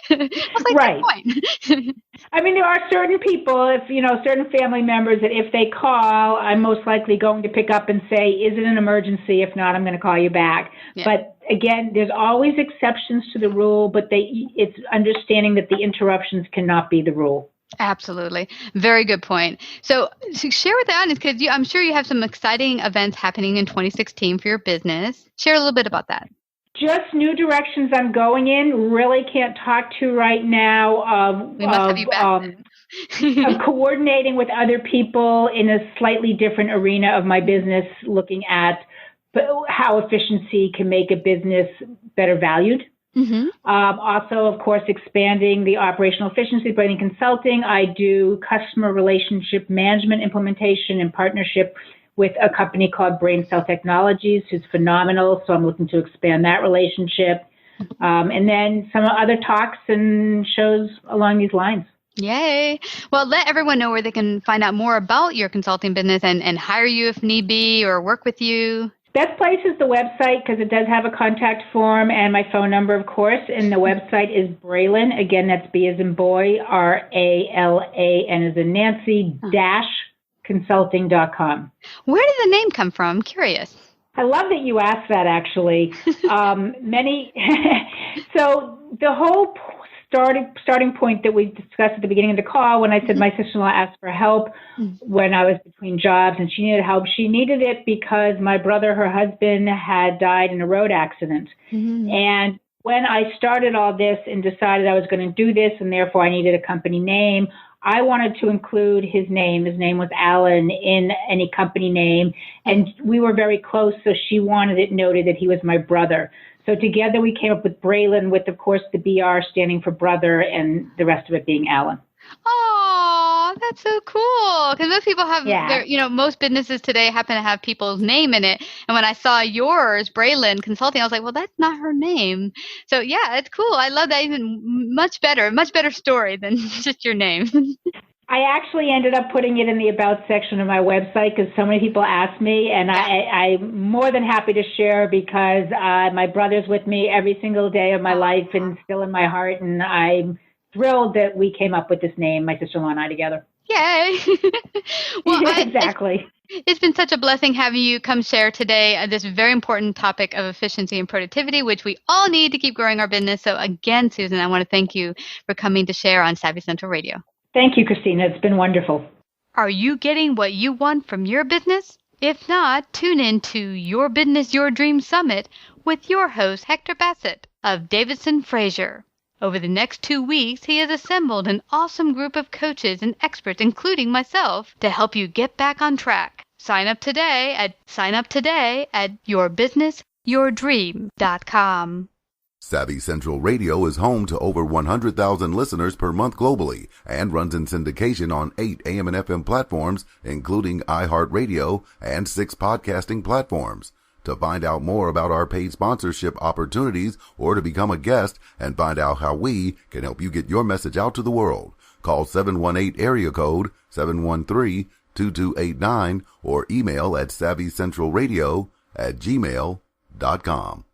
was like, right. Good point. I mean, there are certain people, certain family members that if they call, I'm most likely going to pick up and say, is it an emergency? If not, I'm going to call you back. Yeah. But again, there's always exceptions to the rule, but it's understanding that the interruptions cannot be the rule. Absolutely. Very good point. So share with the audience, because I'm sure you have some exciting events happening in 2016 for your business. Share a little bit about that. Just new directions I'm going in. Really can't talk to right now. We must have you back. Of coordinating with other people in a slightly different arena of my business, looking at how efficiency can make a business better valued. Mm-hmm. Also, of course, expanding the operational efficiency of Bralan Consulting. I do customer relationship management implementation in partnership with a company called Brain Cell Technologies, who's phenomenal. So I'm looking to expand that relationship. And then some other talks and shows along these lines. Yay. Well, let everyone know where they can find out more about your consulting business and hire you if need be, or work with you. Best place is the website, because it does have a contact form and my phone number, of course. And the website is Bralan. Again, that's B as in boy, RALAN as in Nancy, -consulting.com. Where did the name come from? I'm curious. I love that you asked that, actually. So the whole starting point that we discussed at the beginning of the call, when I said my sister-in-law asked for help when I was between jobs and she needed help, she needed it because my brother, her husband, had died in a road accident. Mm-hmm. And when I started all this and decided I was going to do this and therefore I needed a company name, I wanted to include his name. His name was Alan in any company name. And we were very close, so she wanted it noted that he was my brother. So together we came up with Bralan, with, of course, the BR standing for brother and the rest of it being Alan. Oh, that's so cool. Because most people have, most businesses today happen to have people's name in it. And when I saw yours, Bralan Consulting, I was like, well, that's not her name. So yeah, it's cool. I love that. Even much better story than just your name. I actually ended up putting it in the About section of my website because so many people asked me, and I'm more than happy to share because my brother's with me every single day of my life and still in my heart, and I'm thrilled that we came up with this name, my sister-in-law and I, together. Yay! Well, exactly. It's been such a blessing having you come share today this very important topic of efficiency and productivity, which we all need to keep growing our business. So again, Susan, I want to thank you for coming to share on Savvy Central Radio. Thank you, Christina. It's been wonderful. Are you getting what you want from your business? If not, tune in to Your Business, Your Dream Summit with your host, Hector Bassett of Davidson Frazier. Over the next 2 weeks, he has assembled an awesome group of coaches and experts, including myself, to help you get back on track. Sign up today at yourbusinessyourdream.com. Savvy Central Radio is home to over 100,000 listeners per month globally and runs in syndication on 8 AM and FM platforms, including iHeartRadio and 6 podcasting platforms. To find out more about our paid sponsorship opportunities or to become a guest and find out how we can help you get your message out to the world, call 718 area code 713-2289 or email at savvycentralradio@gmail.com.